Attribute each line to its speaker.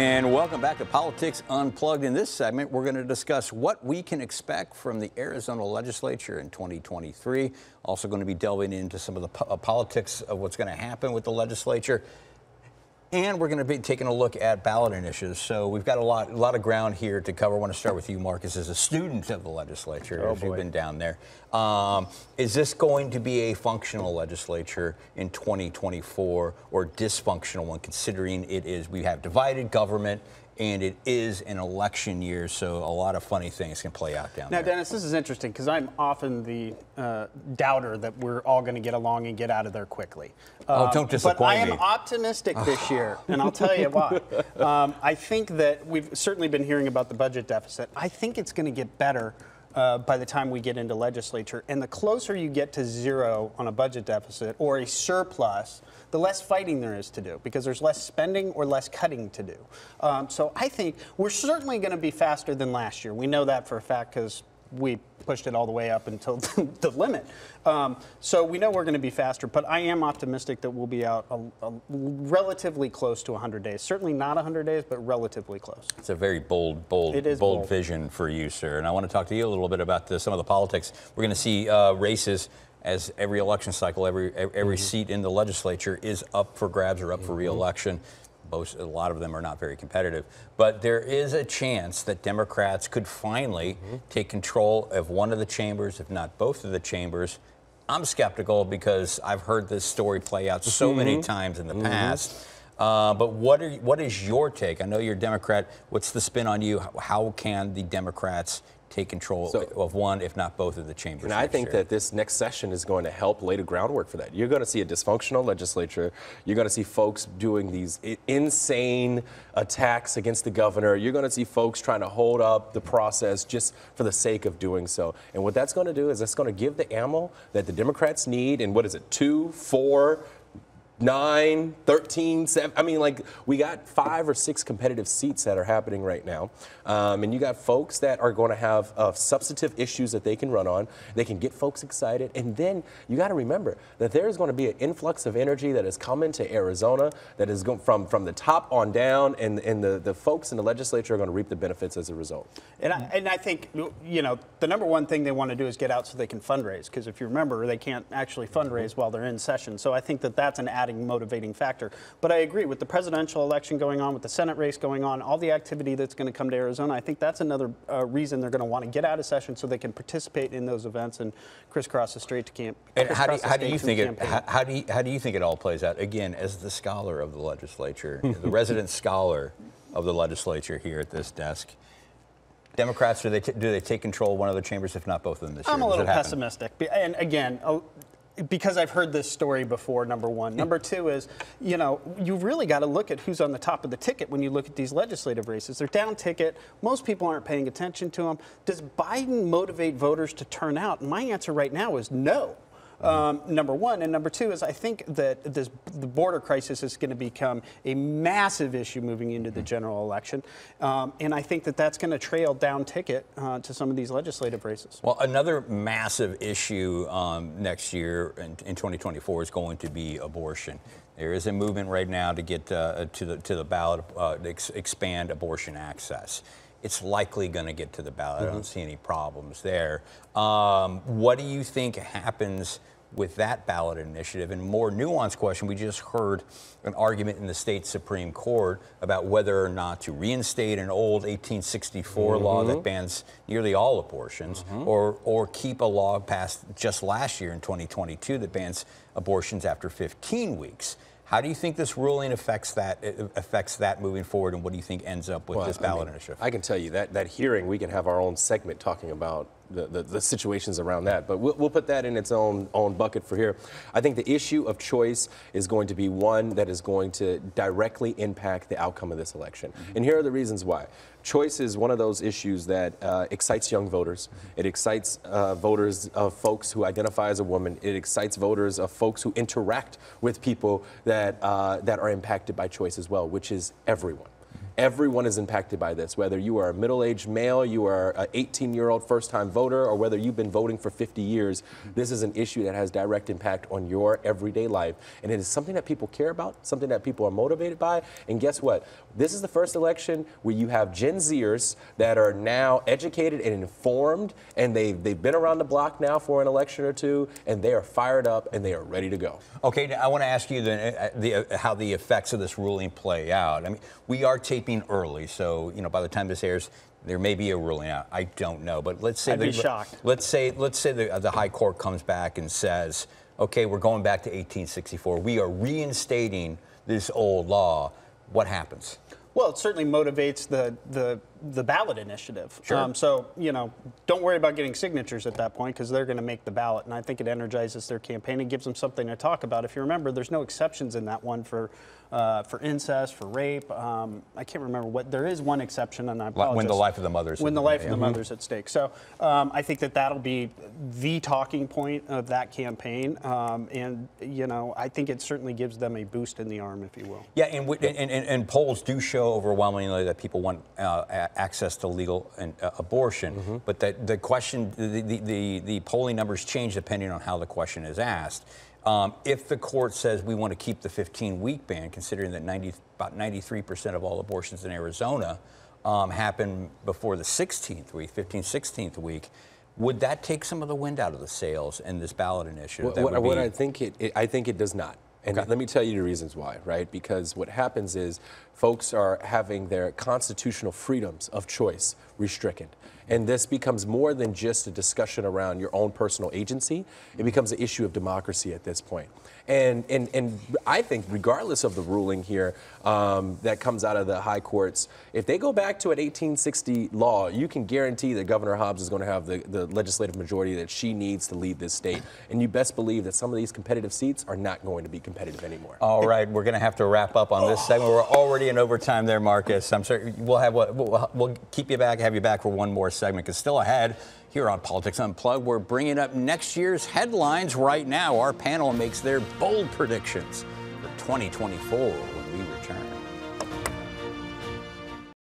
Speaker 1: And welcome back to Politics Unplugged. In this segment, we're going to discuss what we can expect from the Arizona Legislature in 2023. Also going to be delving into some of the politics of what's going to happen with the legislature. And we're going to be taking a look at ballot initiatives. So we've got a lot of ground here to cover. I want to start with you, Marcus, as a student of the legislature, as you've been down there. Is this going to be a functional legislature in 2024 or dysfunctional one, considering we have divided government and it is an election year, so a lot of funny things can play out down there.
Speaker 2: Now, Dennis, this is interesting because I'm often the doubter that we're all going to get along and get out of there quickly.
Speaker 1: Don't disappoint me.
Speaker 2: But I am optimistic this year, and I'll tell you why. I think that we've certainly been hearing about the budget deficit. I think it's going to get better by the time we get into legislature. And the closer you get to zero on a budget deficit or a surplus, the less fighting there is to do because there's less spending or less cutting to do. So I think we're certainly going to be faster than last year. We know that for a fact because we pushed it all the way up until the limit. So we know we're going to be faster, but I am optimistic that we'll be out relatively close to 100 days. Certainly not 100 days, but relatively close.
Speaker 1: It's a very bold vision for you, sir. And I want to talk to you a little bit about some of the politics. We're going to see races as every election cycle, every seat in the legislature is up for grabs or up for re-election. A lot of them are not very competitive. But there is a chance that Democrats could finally take control of one of the chambers, if not both of the chambers. I'm skeptical because I've heard this story play out so many times in the past. But what is your take? I know you're a Democrat. What's the spin on you? How can the Democrats take control of one, if not both of the chambers?
Speaker 3: And I think that this next session is going to help lay the groundwork for that. You're going to see a dysfunctional legislature. You're going to see folks doing these insane attacks against the governor. You're going to see folks trying to hold up the process just for the sake of doing so. And what that's going to do is that's going to give the ammo that the Democrats need. And what is it, 2, 4, 9, 13, 7. I mean, like, we got 5 or 6 competitive seats that are happening right now. And you got folks that are going to have substantive issues that they can run on. They can get folks excited. And then you got to remember that there is going to be an influx of energy that is coming to Arizona that is going from the top on down. And the folks in the legislature are going to reap the benefits as a result.
Speaker 2: And I think, you know, the number one thing they want to do is get out so they can fundraise. Because if you remember, they can't actually fundraise while they're in session. So I think that that's an adding motivating factor. But I agree with the presidential election going on, with the Senate race going on, all the activity that's going to come to Arizona. I think that's another reason they're going to want to get out of session so they can participate in those events and crisscross the street to camp.
Speaker 1: And how do you think it all plays out? Again, as the scholar of the legislature, the resident scholar of the legislature here at this desk. Democrats, do they take control of one of the chambers, if not both of them this year?
Speaker 2: I'm a little pessimistic. And again, because I've heard this story before, number one. Number two is, you know, you've really got to look at who's on the top of the ticket when you look at these legislative races. They're down ticket. Most people aren't paying attention to them. Does Biden motivate voters to turn out? And my answer right now is no. Number one. And number two is I think that the border crisis is going to become a massive issue moving into the general election. And I think that that's going to trail down ticket to some of these legislative races.
Speaker 1: Well, another massive issue next year in 2024 is going to be abortion. There is a movement right now to get to the ballot expand abortion access. It's likely going to get to the ballot. I don't see any problems there. What do you think happens with that ballot initiative? And more nuanced question, we just heard an argument in the state Supreme Court about whether or not to reinstate an old 1864 law that bans nearly all abortions, or keep a law passed just last year in 2022 that bans abortions after 15 weeks. How do you think this ruling affects that moving forward, and what do you think ends up with this ballot initiative?
Speaker 3: I can tell you that hearing, we can have our own segment talking about the situations around that, but we'll put that in its own bucket for here. I think the issue of choice is going to be one that is going to directly impact the outcome of this election. And here are the reasons why. Choice is one of those issues that excites young voters. It excites voters of folks who identify as a woman. It excites voters of folks who interact with people that are impacted by choice as well, which is everyone. Everyone is impacted by this, whether you are a middle-aged male, you are an 18-year-old first-time voter, or whether you've been voting for 50 years. This is an issue that has direct impact on your everyday life. And it is something that people care about, something that people are motivated by. And guess what? This is the first election where you have Gen Zers that are now educated and informed, and they've been around the block now for an election or two, and they are fired up and they are ready to go.
Speaker 1: Okay, now I want to ask you how the effects of this ruling play out. I mean, we are taping early, so by the time this airs, there may be a ruling out. I don't know, but let's say
Speaker 2: I'd be shocked.
Speaker 1: Let's say the High Court comes back and says, okay, we're going back to 1864. We are reinstating this old law. What happens?
Speaker 2: Well, it certainly motivates the ballot initiative.
Speaker 1: Sure.
Speaker 2: So, don't worry about getting signatures at that point because they're going to make the ballot. And I think it energizes their campaign and gives them something to talk about. If you remember, there's no exceptions in that one for incest, for rape. I can't remember what. There is one exception, and I apologize.
Speaker 1: When the life of the mother's
Speaker 2: when the life of the mother's at stake. So I think that'll be the talking point of that campaign. And, I think it certainly gives them a boost in the arm, if you will.
Speaker 1: Yeah, and polls do show overwhelmingly that people want access to legal abortion, but the question, the polling numbers change depending on how the question is asked. If the court says we want to keep the 15-week ban, considering that about 93% of all abortions in Arizona happen before the 16th week, 15th, 16th week, would that take some of the wind out of the sails in this ballot initiative?
Speaker 3: I think it does not. And let me tell you the reasons why, right? Because what happens is folks are having their constitutional freedoms of choice restricted. And this becomes more than just a discussion around your own personal agency. It becomes an issue of democracy at this point. And I think regardless of the ruling here that comes out of the high courts, if they go back to an 1860 law, you can guarantee that Governor Hobbs is going to have the legislative majority that she needs to lead this state. And you best believe that some of these competitive seats are not going to be competitive anymore.
Speaker 1: All right, we're going to have to wrap up on this segment. We're already in overtime there, Marcus. I'm sure we'll keep you back, have you back for one more segment, because still ahead here on Politics Unplugged, we're bringing up next year's headlines right now. Our panel makes their bold predictions for 2024 when we return.